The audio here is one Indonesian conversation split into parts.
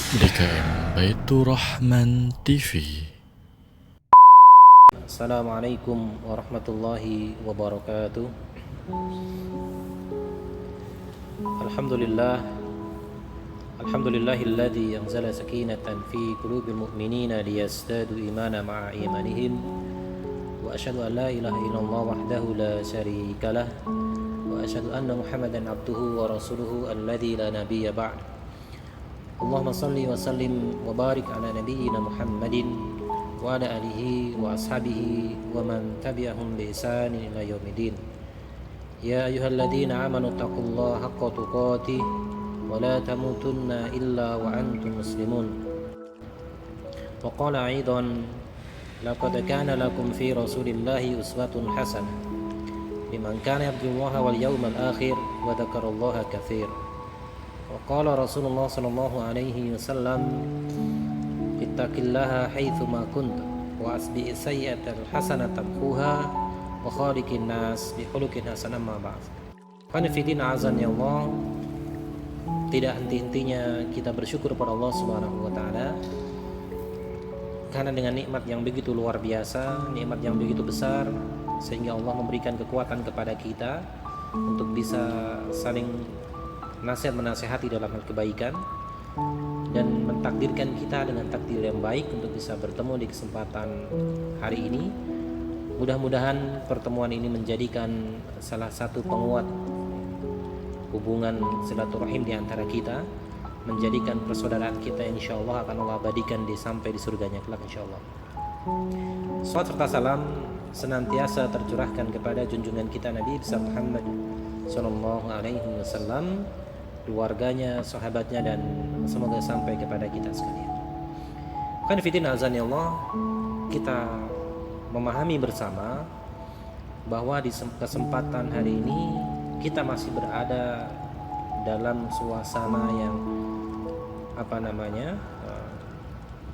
DKM Baitur Rahman TV. Assalamualaikum warahmatullahi wabarakatuh. Alhamdulillah, alhamdulillahilladzi anzala sakinatan fi qulubil mu'minina liyazdadu imana ma'a imanihim. Wa asyhadu an la ilaha illallah wahdahu la syarikalah wa asyhadu anna Muhammadan abduhu wa rasuluhu alladzi la nabiyya ba'd. Allahumma salli wa sallim wa barik ala nabiyyina Muhammadin wa ala alihi wa ashabihi wa man tabi'ahum bi ihsanin ila yaumiddin. Ya ayyuhalladzina amanu taqullaha haqqa tuqatih wa la tamutunna illa wa antum muslimun. Wa qala aidan laqad kana lakum fi rasulillahi uswatun hasanah liman kana yarjullaha wal yawmal akhir wa dzakarallaha katsiran. Waqala Rasulullah sallallahu alaihi wasallam, ittaqillaha haitsuma kunta wa asbi'i sayyi'atal hasanata tamhuha wa khaliqin nas bi khuluqin hasanah ma ba'd. Qanifidin azan ya Allah, tidak henti-hentinya kita bersyukur kepada Allah Subhanahu wa taala karena dengan nikmat yang begitu luar biasa, nikmat yang begitu besar, sehingga Allah memberikan kekuatan kepada kita untuk bisa saling nasihat menasehati dalam hal kebaikan dan mentakdirkan kita dengan takdir yang baik untuk bisa bertemu di kesempatan hari ini. Mudah-mudahan pertemuan ini menjadikan salah satu penguat hubungan silaturahim di antara kita, menjadikan persaudaraan kita insya Allah akan Allah abadikan sampai di surganya kelak insya Allah. Salawat serta salam senantiasa tercurahkan kepada junjungan kita Nabi besar Muhammad sallallahu alaihi wasallam, keluarganya, sahabatnya, dan semoga sampai kepada kita sekalian. Kan fitin azan ya Allah, kita memahami bersama bahwa di kesempatan hari ini kita masih berada dalam suasana yang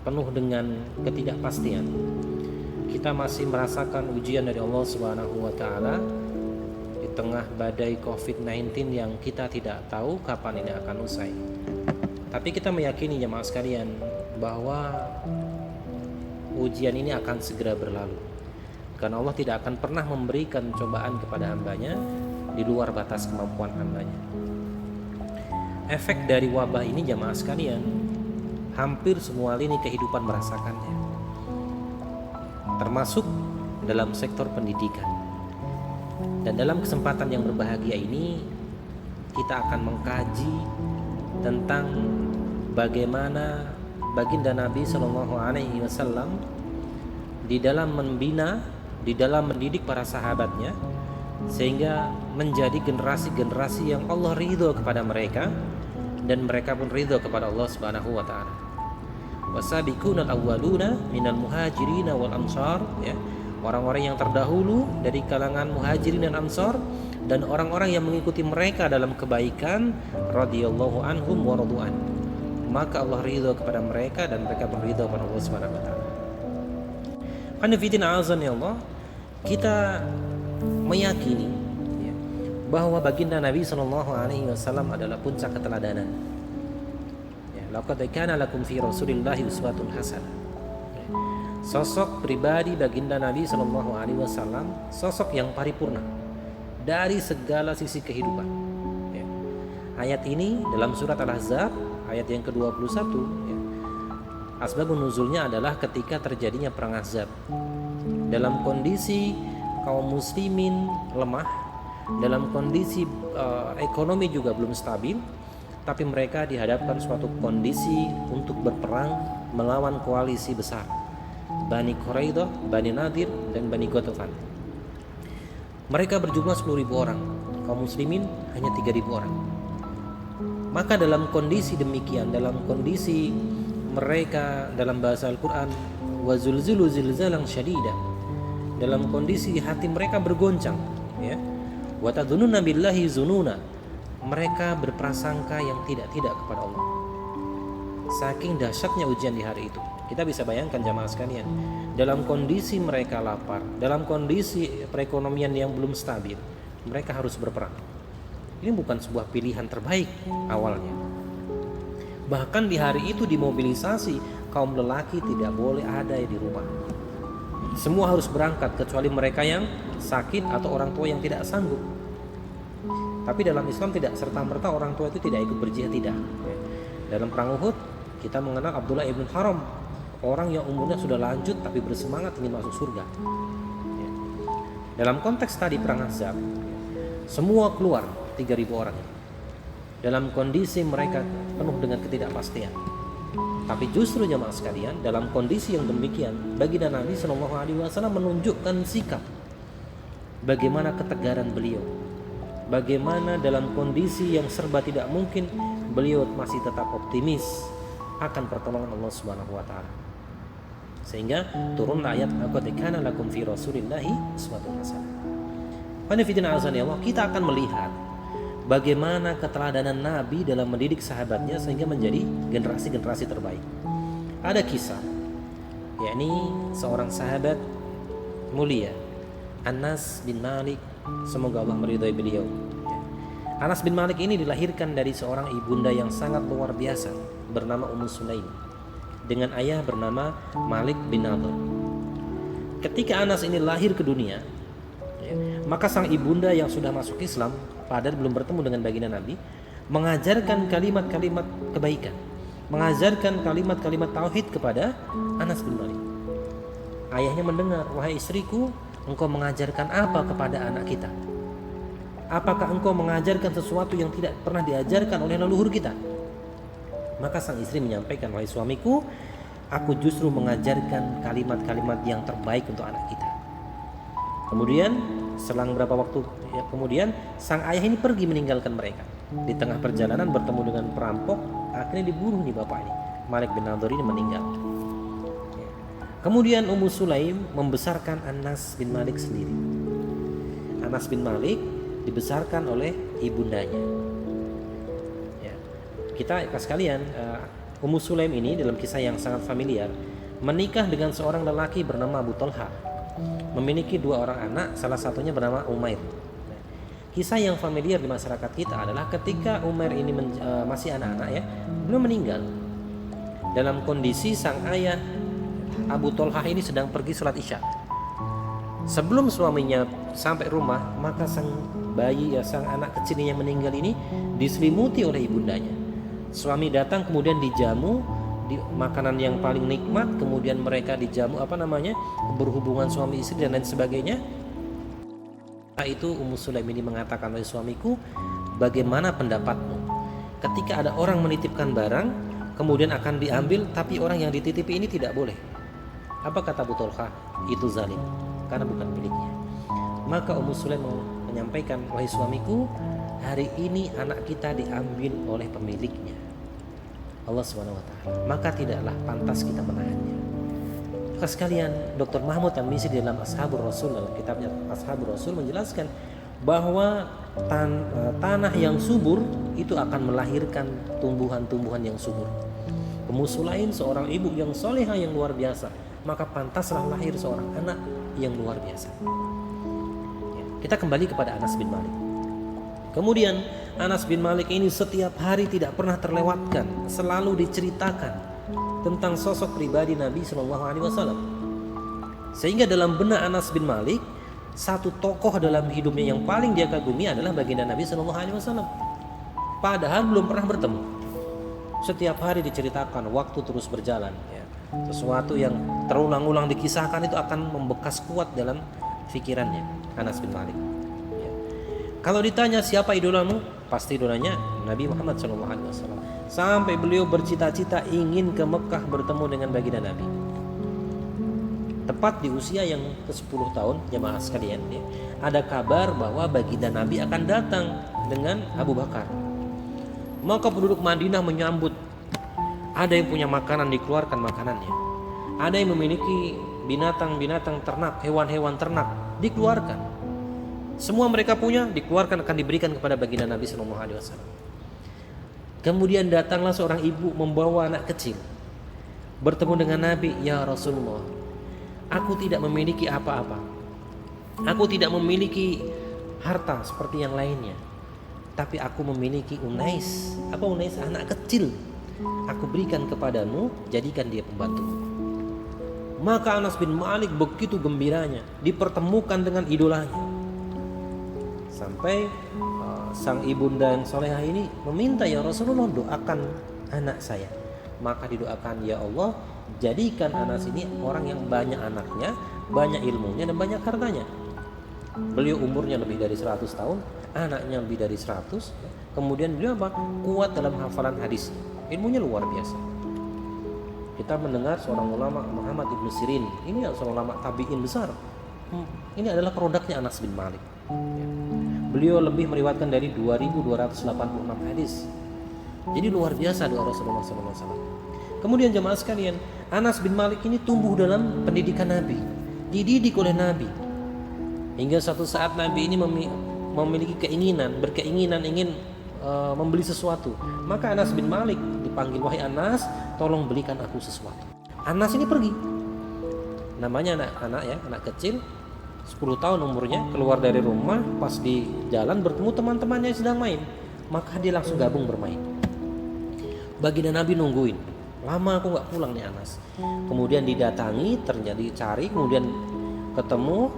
penuh dengan ketidakpastian. Kita masih merasakan ujian dari Allah Subhanahu wa taala di tengah badai COVID-19 yang kita tidak tahu kapan ini akan usai. Tapi kita meyakini jemaah sekalian bahwa ujian ini akan segera berlalu, karena Allah tidak akan pernah memberikan cobaan kepada hambanya di luar batas kemampuan hambanya. Efek dari wabah ini jemaah sekalian, hampir semua lini kehidupan merasakannya, termasuk dalam sektor pendidikan. Dan dalam kesempatan yang berbahagia ini kita akan mengkaji tentang bagaimana baginda Nabi Shallallahu Alaihi Wasallam di dalam membina, di dalam mendidik para sahabatnya sehingga menjadi generasi-generasi yang Allah ridho kepada mereka dan mereka pun ridho kepada Allah Subhanahu Wa Taala. Wasabiqunal awwaluna minal muhajirin wal ansar, ya, orang-orang yang terdahulu dari kalangan muhajirin dan ansar dan orang-orang yang mengikuti mereka dalam kebaikan, radhiyallahu anhum wa radu'an, maka Allah ridho kepada mereka dan mereka pun ridho kepada Allah Subhanahu wa taala. Qanifitin azan ya Allah, kita meyakini ya, bahwa baginda Nabi sallallahu alaihi wasallam adalah puncak keteladanan. Ya, laqad kana lakum fi rasulillahi uswatun hasanah. Sosok pribadi baginda Nabi Shallallahu Alaihi Wasallam, sosok yang paripurna dari segala sisi kehidupan. Ya. Ayat ini dalam surat Al-Ahzab ayat yang ke-21. Ya. Asbabun nuzulnya adalah ketika terjadinya perang Ahzab. Dalam kondisi kaum muslimin lemah, dalam kondisi ekonomi juga belum stabil, tapi mereka dihadapkan suatu kondisi untuk berperang melawan koalisi besar, Bani Quraidah, Bani Nadir, dan Bani Ghatafan. Mereka berjumlah 10.000 orang, kaum muslimin hanya 3.000 orang. Maka dalam kondisi demikian, dalam kondisi mereka dalam bahasa Al-Quran wazulzilu zilzalan syadida, dalam kondisi hati mereka bergoncang, ya, wa tadhununa billahi zununa, mereka berprasangka yang tidak-tidak kepada Allah. Saking dahsyatnya ujian di hari itu. Kita bisa bayangkan jamaah sekalian, dalam kondisi mereka lapar, dalam kondisi perekonomian yang belum stabil, mereka harus berperang. Ini bukan sebuah pilihan terbaik awalnya. Bahkan di hari itu dimobilisasi, kaum lelaki tidak boleh ada di rumah. Semua harus berangkat kecuali mereka yang sakit atau orang tua yang tidak sanggup. Tapi dalam Islam tidak serta-merta orang tua itu tidak ikut berjihad, tidak. Dalam perang Uhud kita mengenal Abdullah ibn Haram, orang yang umurnya sudah lanjut tapi bersemangat ingin masuk surga. Dalam konteks tadi perang Ahzab, semua keluar 3.000 orang dalam kondisi mereka penuh dengan ketidakpastian. Tapi justru jemaah sekalian, dalam kondisi yang demikian, baginda Nabi SAW menunjukkan sikap bagaimana ketegaran beliau, bagaimana dalam kondisi yang serba tidak mungkin beliau masih tetap optimis akan pertolongan Allah Subhanahu wa taala. Sehingga turun ayat laqad kana lakum fi rasulillahi uswatun hasanah. Kita akan melihat bagaimana keteladanan Nabi dalam mendidik sahabatnya sehingga menjadi generasi-generasi terbaik. Ada kisah, yakni seorang sahabat mulia, Anas bin Malik, semoga Allah meridhai beliau. Anas bin Malik ini dilahirkan dari seorang ibunda yang sangat luar biasa bernama Ummu Sulaim, dengan ayah bernama Malik bin Nadhr. Ketika Anas ini lahir ke dunia, maka sang ibunda yang sudah masuk Islam, padahal belum bertemu dengan baginda Nabi, mengajarkan kalimat-kalimat kebaikan, mengajarkan kalimat-kalimat tauhid kepada Anas bin Malik. Ayahnya mendengar, wahai istriku, engkau mengajarkan apa kepada anak kita? Apakah engkau mengajarkan sesuatu yang tidak pernah diajarkan oleh leluhur kita? Maka sang istri menyampaikan, wahai suamiku, aku justru mengajarkan kalimat-kalimat yang terbaik untuk anak kita. Kemudian selang beberapa waktu kemudian sang ayah ini pergi meninggalkan mereka. Di tengah perjalanan bertemu dengan perampok, akhirnya dibunuh nih bapak ini, Malik bin Nadhr ini meninggal. Kemudian Ummu Sulaim membesarkan Anas bin Malik sendiri. Anas bin Malik dibesarkan oleh ibundanya. Kita sekalian, Ummu Sulaim ini dalam kisah yang sangat familiar menikah dengan seorang lelaki bernama Abu Talha, memiliki 2 orang anak, salah satunya bernama Umair. Kisah yang familiar di masyarakat kita adalah ketika Umair ini masih anak-anak ya, belum meninggal. Dalam kondisi sang ayah Abu Talha ini sedang pergi sholat isya. Sebelum suaminya sampai rumah, maka sang bayi sang anak kecil yang meninggal ini diselimuti oleh ibundanya. Suami datang kemudian dijamu di makanan yang paling nikmat, kemudian mereka dijamu berhubungan suami istri dan lain sebagainya. Itu Ummu Sulaim ini mengatakan, oleh suamiku, bagaimana pendapatmu ketika ada orang menitipkan barang kemudian akan diambil tapi orang yang dititipi ini tidak boleh? Apa kata Abu Talha? Itu zalim, karena bukan miliknya. Maka Ummu Sulaim menyampaikan, wahai suamiku, hari ini anak kita diambil oleh pemiliknya, Allah Subhanahu wa taala, maka tidaklah pantas kita menahannya. Maka sekalian, Dr. Mahmud Al-Misri dalam Ashabur Rasul, dalam kitabnya Ashabur Rasul menjelaskan bahwa tanah yang subur itu akan melahirkan tumbuhan-tumbuhan yang subur. Ummu Sulaim seorang ibu yang solehah yang luar biasa, maka pantaslah lahir seorang anak yang luar biasa. Kita kembali kepada Anas bin Malik. Kemudian Anas bin Malik ini setiap hari tidak pernah terlewatkan, selalu diceritakan tentang sosok pribadi Nabi SAW. Sehingga dalam benak Anas bin Malik, satu tokoh dalam hidupnya yang paling dia kagumi adalah baginda Nabi SAW. Padahal belum pernah bertemu. Setiap hari diceritakan, waktu terus berjalan. Sesuatu yang terulang-ulang dikisahkan itu akan membekas kuat dalam pikirannya Anas bin Malik. Kalau ditanya siapa idolamu, pasti idolanya Nabi Muhammad SAW. Sampai beliau bercita-cita ingin ke Mekah bertemu dengan baginda Nabi. Tepat di usia yang ke-10 tahun, jemaah sekalian, ada kabar bahwa baginda Nabi akan datang dengan Abu Bakar. Maka penduduk Madinah menyambut. Ada yang punya makanan, dikeluarkan makanannya. Ada yang memiliki binatang-binatang ternak, hewan-hewan ternak, dikeluarkan. Semua mereka punya, dikeluarkan, akan diberikan kepada baginda Nabi SAW. Kemudian datanglah seorang ibu membawa anak kecil, bertemu dengan Nabi. Ya Rasulullah, aku tidak memiliki apa-apa, aku tidak memiliki harta seperti yang lainnya, tapi aku memiliki Unais. Apa Unais? Anak kecil aku berikan kepadamu, jadikan dia pembantumu. Maka Anas bin Malik begitu gembiranya dipertemukan dengan idolanya. Sampai sang ibunda yang solehah ini meminta, ya Rasulullah, doakan anak saya. Maka didoakan, ya Allah, jadikan Anas ini orang yang banyak anaknya, banyak ilmunya dan banyak hartanya. Beliau umurnya lebih dari 100 tahun, anaknya lebih dari 100. Kemudian beliau apa? Kuat dalam hafalan hadis. Ilmunya luar biasa. Kita mendengar seorang ulama, Muhammad Ibn Sirin. Ini seorang ulama tabi'in besar. Ini adalah produknya Anas bin Malik. Beliau lebih meriwayatkan dari 2286 hadis. Jadi luar biasa doa Rasulullah SAW. Kemudian jemaah sekalian, Anas bin Malik ini tumbuh dalam pendidikan Nabi, dididik oleh Nabi. Hingga suatu saat Nabi ini memiliki berkeinginan ingin membeli sesuatu. Maka Anas bin Malik dipanggil, wahai Anas, tolong belikan aku sesuatu. Anas ini pergi. Namanya anak kecil, 10 tahun umurnya, keluar dari rumah, pas di jalan bertemu teman-temannya yang sedang main. Maka dia langsung gabung bermain. Baginda Nabi nungguin, lama aku gak pulang nih Anas. Kemudian didatangi, ternyata dicari, kemudian ketemu.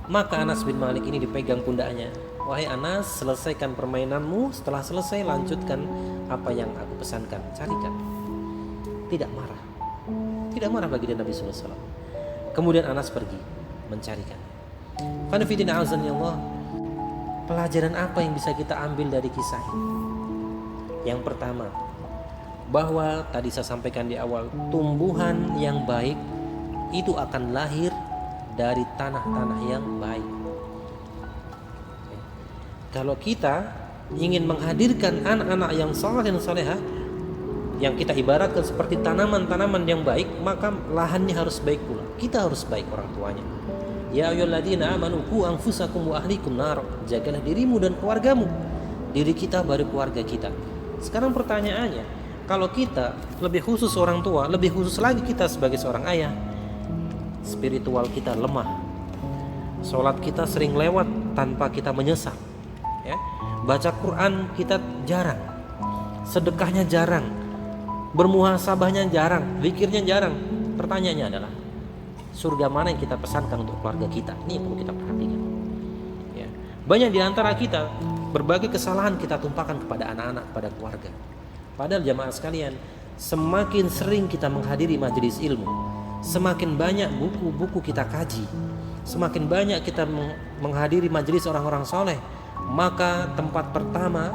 Maka Anas bin Malik ini dipegang pundaknya, wahai Anas, selesaikan permainanmu, setelah selesai lanjutkan apa yang aku pesankan, carikan. Tidak marah baginda Nabi SAW. Kemudian Anas pergi mencarikan. Qanifidin azan ya Allah, pelajaran apa yang bisa kita ambil dari kisah ini? Yang pertama, bahwa tadi saya sampaikan di awal, tumbuhan yang baik itu akan lahir dari tanah-tanah yang baik. Kalau kita ingin menghadirkan anak-anak yang saleh dan salehah, yang kita ibaratkan seperti tanaman-tanaman yang baik, maka lahannya harus baik pula. Kita harus baik orang tuanya. Ya ayyuhalladzina amanu qu anfusakum wa ahlikum nar. Jagalah dirimu dan keluargamu. Diri kita baru keluarga kita. Sekarang pertanyaannya, kalau kita, lebih khusus orang tua, lebih khusus lagi kita sebagai seorang ayah, spiritual kita lemah. Sholat kita sering lewat tanpa kita menyesal, ya. Baca Quran kita jarang, sedekahnya jarang, bermuhasabahnya jarang, zikirnya jarang. Pertanyaannya adalah, surga mana yang kita pesankan untuk keluarga kita? Ini yang perlu kita perhatikan, ya. Banyak di antara kita, berbagai kesalahan kita tumpahkan kepada anak-anak, kepada keluarga. Padahal jamaah sekalian, semakin sering kita menghadiri majelis ilmu, semakin banyak buku-buku kita kaji, semakin banyak kita menghadiri majelis orang-orang soleh, maka tempat pertama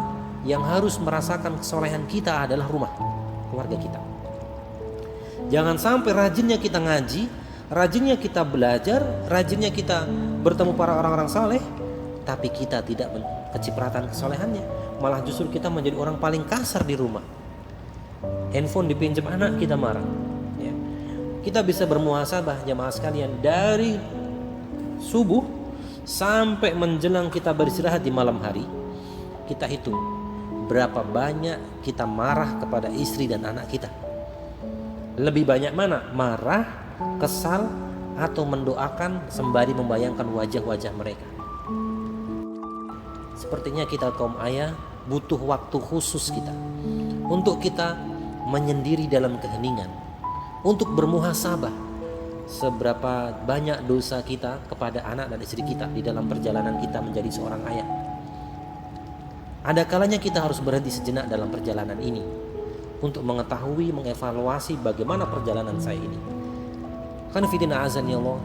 yang harus merasakan kesolehan kita adalah rumah, keluarga kita. Jangan sampai rajinnya kita ngaji, rajinnya kita belajar, rajinnya kita bertemu para orang-orang soleh, tapi kita tidak kecipratan kesolehannya, malah justru kita menjadi orang paling kasar di rumah. Handphone dipinjam anak, kita marah, ya. Kita bisa bermuhasabah jamaah sekalian, dari subuh sampai menjelang kita beristirahat di malam hari, kita hitung berapa banyak kita marah kepada istri dan anak kita. Lebih banyak mana? Marah, kesal, atau mendoakan sembari membayangkan wajah-wajah mereka. Sepertinya kita kaum ayah butuh waktu khusus kita untuk kita menyendiri dalam keheningan, untuk bermuhasabah seberapa banyak dosa kita kepada anak dan istri kita di dalam perjalanan kita menjadi seorang ayah. Ada kalanya kita harus berhenti sejenak dalam perjalanan ini untuk mengetahui, mengevaluasi bagaimana perjalanan saya ini. Karena fidina azan ya Allah,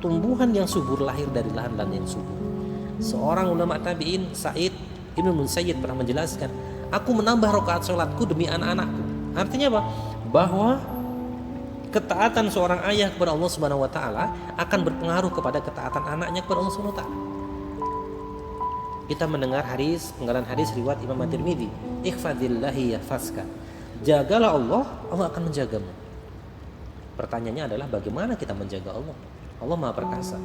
tumbuhan yang subur lahir dari lahan-lahan yang subur. Seorang ulama tabi'in, Sa'id Ibn Musayyib, pernah menjelaskan, aku menambah rakaat sholatku demi anak-anakku. Artinya apa? Bahwa ketaatan seorang ayah kepada Allah Subhanahu wa taala akan berpengaruh kepada ketaatan anaknya kepada Allah Subhanahu wa taala. Kita mendengar penggalan hadis riwayat Imam At-Tirmidzi, "Ikhfadillahi yahfazka." Jagalah Allah, Allah akan menjagamu. Pertanyaannya adalah bagaimana kita menjaga Allah? Allah Maha Perkasa.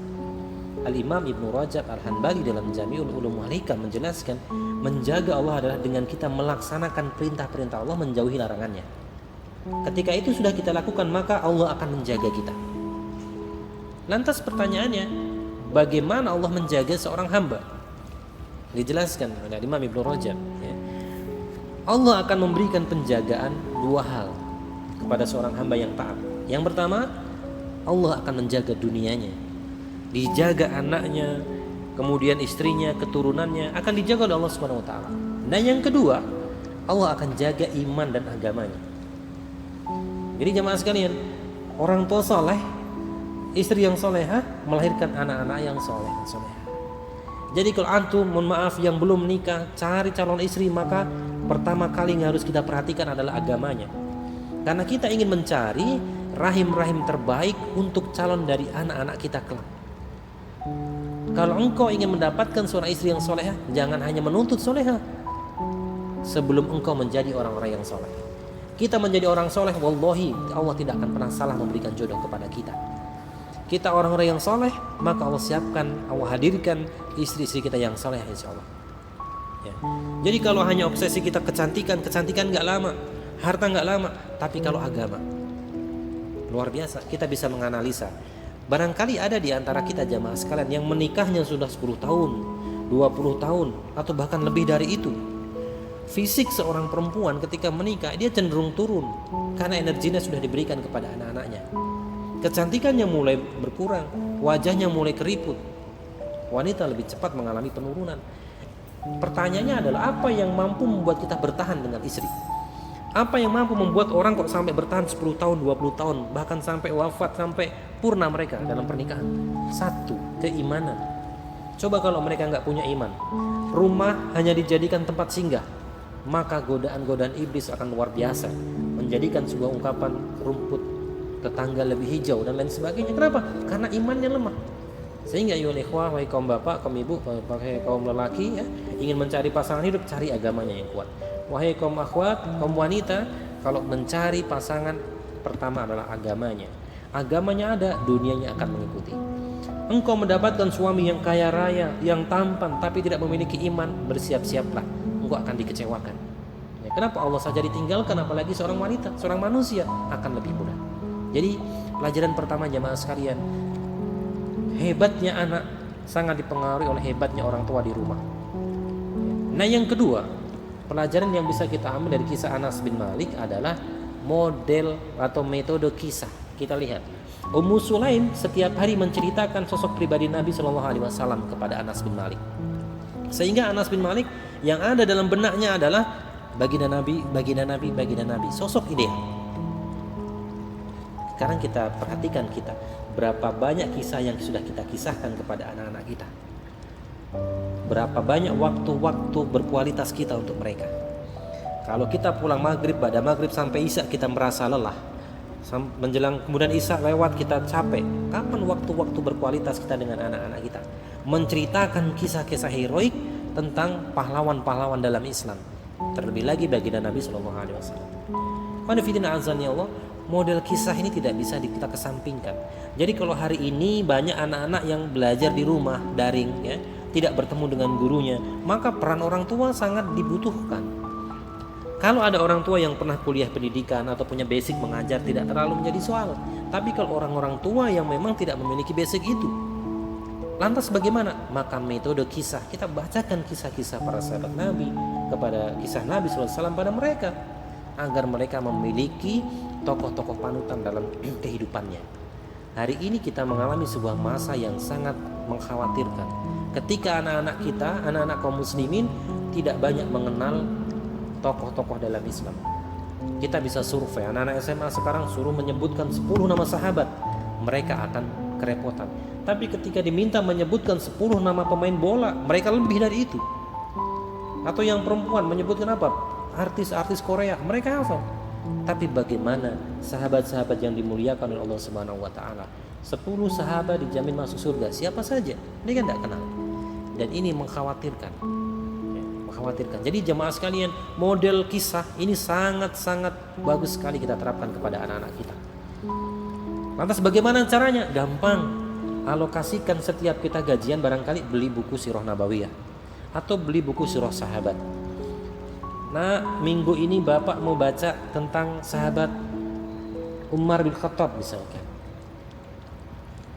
Al-Imam Ibnu Rajab Al-Hanbali dalam Jami'ul Ulum wal Hikam menjelaskan, menjaga Allah adalah dengan kita melaksanakan perintah-perintah Allah, menjauhi larangannya. Ketika itu sudah kita lakukan, maka Allah akan menjaga kita. Lantas pertanyaannya, bagaimana Allah menjaga seorang hamba? Dijelaskan oleh Imam Ibnu Rajab, ya. Allah akan memberikan penjagaan dua hal kepada seorang hamba yang taat. Yang pertama, Allah akan menjaga dunianya, dijaga anaknya, kemudian istrinya, keturunannya akan dijaga oleh Allah Subhanahu wa taala. Dan yang kedua, Allah akan jaga iman dan agamanya. Jadi jemaah sekalian, orang tua soleh, istri yang solehah melahirkan anak-anak yang soleh. Jadi kalau antum, mohon maaf, yang belum menikah, cari calon istri, maka pertama kali yang harus kita perhatikan adalah agamanya. Karena kita ingin mencari rahim-rahim terbaik untuk calon dari anak-anak kita kelak. Kalau engkau ingin mendapatkan seorang istri yang solehah, jangan hanya menuntut solehah sebelum engkau menjadi orang-orang yang soleh. Kita menjadi orang soleh, wallahi Allah tidak akan pernah salah memberikan jodoh kepada kita. Kita orang-orang yang soleh, maka Allah siapkan, Allah hadirkan istri-istri kita yang soleh, insya Allah. Ya. Jadi kalau hanya obsesi kita kecantikan nggak lama, harta nggak lama. Tapi kalau agama, luar biasa. Kita bisa menganalisa. Barangkali ada di antara kita jamaah sekalian yang menikahnya sudah 10 tahun, 20 tahun, atau bahkan lebih dari itu. Fisik seorang perempuan ketika menikah, dia cenderung turun karena energinya sudah diberikan kepada anak-anaknya. Kecantikannya mulai berkurang, wajahnya mulai keriput. Wanita lebih cepat mengalami penurunan. Pertanyaannya adalah, apa yang mampu membuat kita bertahan dengan istri? Apa yang mampu membuat orang kok sampai bertahan 10 tahun, 20 tahun, bahkan sampai wafat, sampai purna mereka dalam pernikahan? Satu, keimanan. Coba kalau mereka nggak punya iman, rumah hanya dijadikan tempat singgah, maka godaan-godaan iblis akan luar biasa, menjadikan sebuah ungkapan rumput tetangga lebih hijau dan lain sebagainya. Kenapa? Karena imannya lemah. Sehingga ayyuhal ikhwah, wahai kaum bapak, kaum ibu, wahai kaum lelaki, ya, ingin mencari pasangan hidup, cari agamanya yang kuat. Wahai kaum akhwat, kaum wanita, kalau mencari pasangan, pertama adalah agamanya. Agamanya ada, dunianya akan mengikuti. Engkau mendapatkan suami yang kaya raya, yang tampan, tapi tidak memiliki iman, bersiap-siaplah, engkau akan dikecewakan. Ya, kenapa Allah saja ditinggalkan, apalagi seorang wanita, seorang manusia, akan lebih mudah. Jadi pelajaran pertama jamaah sekalian, hebatnya anak sangat dipengaruhi oleh hebatnya orang tua di rumah. Nah yang kedua, pelajaran yang bisa kita ambil dari kisah Anas bin Malik adalah model atau metode kisah. Kita lihat, Ummu Sulaim setiap hari menceritakan sosok pribadi Nabi SAW kepada Anas bin Malik, sehingga Anas bin Malik yang ada dalam benaknya adalah baginda Nabi, baginda Nabi, baginda Nabi, sosok ideal. Sekarang kita perhatikan berapa banyak kisah yang sudah kita kisahkan kepada anak-anak kita. Berapa banyak waktu-waktu berkualitas kita untuk mereka. Kalau kita pulang maghrib, pada maghrib sampai isya kita merasa lelah, menjelang kemudian isya lewat kita capek. Kapan waktu-waktu berkualitas kita dengan anak-anak kita? Menceritakan kisah-kisah heroik tentang pahlawan-pahlawan dalam Islam. Terlebih lagi baginda Nabi SAW. Qanifidina azani Allah, model kisah ini tidak bisa kita kesampingkan. Jadi kalau hari ini banyak anak-anak yang belajar di rumah daring, ya, tidak bertemu dengan gurunya, maka peran orang tua sangat dibutuhkan. Kalau ada orang tua yang pernah kuliah pendidikan atau punya basic mengajar, tidak terlalu menjadi soal. Tapi kalau orang-orang tua yang memang tidak memiliki basic itu, lantas bagaimana? Maka metode kisah, kita bacakan kisah-kisah para sahabat Nabi kepada kisah Nabi SAW pada mereka, agar mereka memiliki tokoh-tokoh panutan dalam kehidupannya. Hari ini kita mengalami sebuah masa yang sangat mengkhawatirkan. Ketika anak-anak kita, anak-anak kaum muslimin tidak banyak mengenal tokoh-tokoh dalam Islam. Kita bisa survei, anak-anak SMA sekarang suruh menyebutkan 10 nama sahabat, mereka akan kerepotan. Tapi ketika diminta menyebutkan 10 nama pemain bola, mereka lebih dari itu. Atau yang perempuan menyebutkan apa? Artis-artis Korea, mereka hafal. Tapi bagaimana sahabat-sahabat yang dimuliakan oleh Allah Subhanahu wa taala? 10 sahabat dijamin masuk surga. Siapa saja? Ini kan tidak kenal. Dan ini mengkhawatirkan. Mengkhawatirkan. Jadi jemaah sekalian, model kisah ini sangat-sangat bagus sekali kita terapkan kepada anak-anak kita. Lantas bagaimana caranya? Gampang. Alokasikan setiap kita gajian, barangkali beli buku Sirah Nabawiyah atau beli buku Sirah Sahabat. Nah, minggu ini Bapak mau baca tentang sahabat Umar bin Khattab misalkan.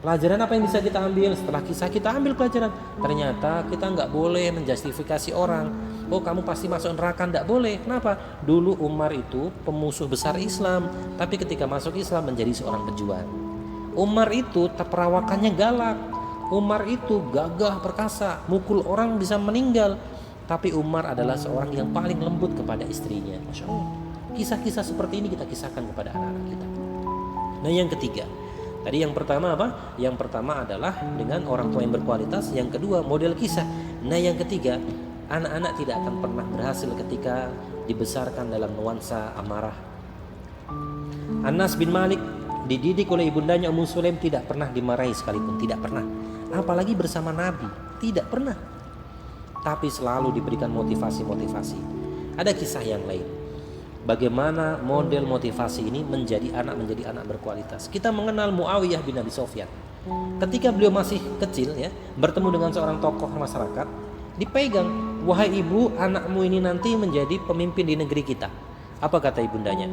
Pelajaran apa yang bisa kita ambil? Setelah kisah kita ambil pelajaran. Ternyata kita nggak boleh menjustifikasi orang oh kamu pasti masuk neraka, tidak boleh. Kenapa? Dulu Umar itu pemusuh besar Islam, tapi ketika masuk Islam menjadi seorang pejuang. Umar itu perawakannya galak, Umar itu gagah perkasa, mukul orang bisa meninggal. Tapi Umar adalah seorang yang paling lembut kepada istrinya. Masya Allah. Kisah-kisah seperti ini kita kisahkan kepada anak-anak kita. Nah yang ketiga, tadi yang pertama apa? Yang pertama adalah dengan orang tua yang berkualitas. Yang kedua model kisah. Nah yang ketiga, anak-anak tidak akan pernah berhasil ketika dibesarkan dalam nuansa amarah. Anas bin Malik dididik oleh ibundanya Ummu Sulaim, tidak pernah dimarahi sekalipun, tidak pernah. Apalagi bersama Nabi, tidak pernah. Tapi selalu diberikan motivasi-motivasi. Ada kisah yang lain. Bagaimana model motivasi ini menjadi anak berkualitas. Kita mengenal Muawiyah bin Abi Sufyan. Ketika beliau masih kecil ya, bertemu dengan seorang tokoh masyarakat, dipegang, wahai ibu, anakmu ini nanti menjadi pemimpin di negeri kita. Apa kata ibundanya?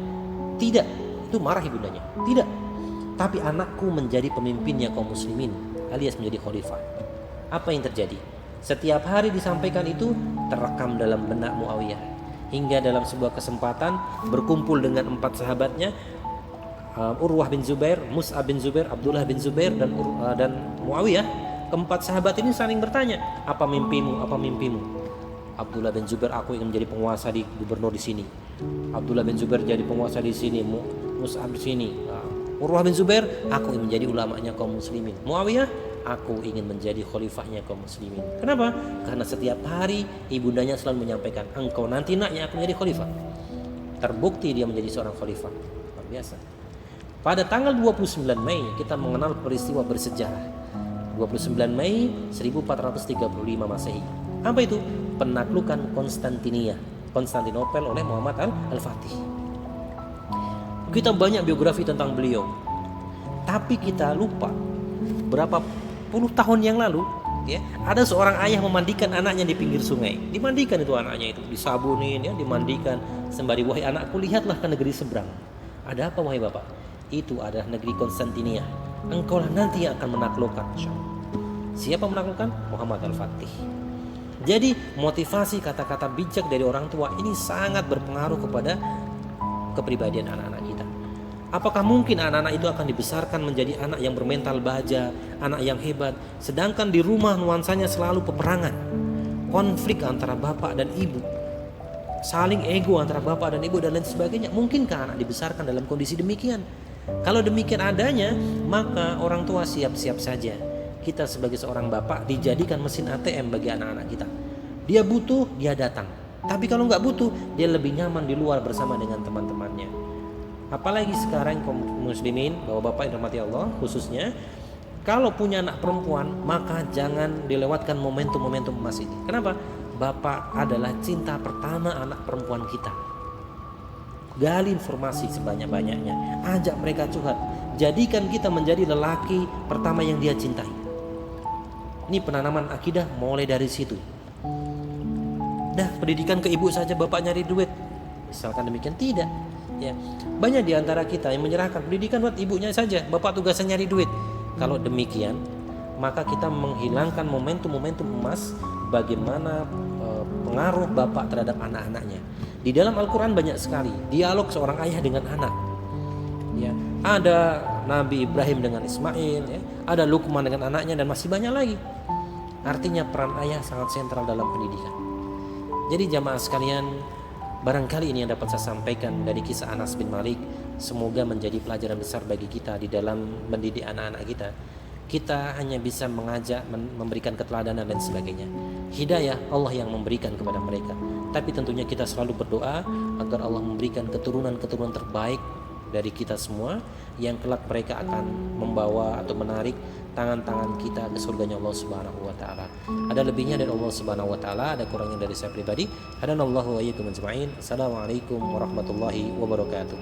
Tidak. Itu marah ibundanya. Tidak. Tapi anakku menjadi pemimpinnya kaum muslimin, alias menjadi khalifah. Apa yang terjadi? Setiap hari disampaikan itu terekam dalam benak Muawiyah. Hingga dalam sebuah kesempatan berkumpul dengan 4 sahabatnya, Urwah bin Zubair, Mus'ab bin Zubair, Abdullah bin Zubair dan Muawiyah. Keempat sahabat ini saling bertanya, apa mimpimu? Apa mimpimu? Abdullah bin Zubair, aku ingin menjadi penguasa di gubernur di sini. Abdullah bin Zubair jadi penguasa di sini. Mus'ab di sini. Urwah bin Zubair, aku ingin menjadi ulamanya kaum muslimin. Muawiyah, aku ingin menjadi khalifahnya kaum muslimin. Kenapa? Karena setiap hari ibundanya selalu menyampaikan, engkau nanti nak yang akan menjadi khalifah. Terbukti dia menjadi seorang khalifah. Luar biasa. Pada tanggal 29 Mei kita mengenal peristiwa bersejarah. 29 Mei 1435 Masehi. Apa itu? Penaklukan Konstantinopel oleh Muhammad Al-Fatih. Kita banyak biografi tentang beliau, tapi kita lupa berapa puluh tahun yang lalu ya, ada seorang ayah memandikan anaknya di pinggir sungai. Dimandikan itu anaknya itu, disabunin ya, dimandikan sembari, wahai anakku, lihatlah ke negeri seberang. Ada apa wahai bapak? Itu adalah negeri Konstantinia. Engkaulah nanti yang akan menaklukkan. Siapa menaklukkan? Muhammad Al-Fatih. Jadi motivasi, kata-kata bijak dari orang tua ini sangat berpengaruh kepada kepribadian anak-anak kita. Apakah mungkin anak-anak itu akan dibesarkan menjadi anak yang bermental baja, anak yang hebat, sedangkan di rumah nuansanya selalu peperangan, konflik antara bapak dan ibu, saling ego antara bapak dan ibu dan lain sebagainya? Mungkinkah anak dibesarkan dalam kondisi demikian? Kalau demikian adanya, maka orang tua siap-siap saja. Kita sebagai seorang bapak dijadikan mesin ATM bagi anak-anak kita. Dia butuh, dia datang. Tapi kalau nggak butuh, dia lebih nyaman di luar bersama dengan teman-temannya. Apalagi sekarang kaum muslimin, bahwa bapak yang dirahmati Allah khususnya, kalau punya anak perempuan, maka jangan dilewatkan momentum-momentum emas ini. Kenapa? Bapak adalah cinta pertama anak perempuan kita. Gali informasi sebanyak-banyaknya, ajak mereka curhat, jadikan kita menjadi lelaki pertama yang dia cintai. Ini penanaman akidah mulai dari situ. Dah, pendidikan ke ibu saja bapak nyari duit, misalkan demikian, tidak ya. Banyak di antara kita yang menyerahkan pendidikan buat ibunya saja, bapak tugasnya nyari duit. Kalau demikian, maka kita menghilangkan momentum-momentum emas bagaimana pengaruh bapak terhadap anak-anaknya. Di dalam Al-Quran banyak sekali dialog seorang ayah dengan anak ya. Ada Nabi Ibrahim dengan Ismail ya. Ada Luqman dengan anaknya, dan masih banyak lagi. Artinya peran ayah sangat sentral dalam pendidikan. Jadi jamaah sekalian, barangkali ini yang dapat saya sampaikan dari kisah Anas bin Malik. Semoga menjadi pelajaran besar bagi kita di dalam mendidik anak-anak kita. Kita hanya bisa mengajak, memberikan keteladanan dan sebagainya. Hidayah Allah yang memberikan kepada mereka. Tapi tentunya kita selalu berdoa agar Allah memberikan keturunan-keturunan terbaik dari kita semua, yang kelak mereka akan membawa atau menarik tangan-tangan kita ke surganya Allah Subhanahu wa taala. Ada lebihnya dari Allah Subhanahu wa taala, ada kurangnya dari saya pribadi. Hadanallahu wa iyyakum ajma'in. Assalamualaikum warahmatullahi wabarakatuh.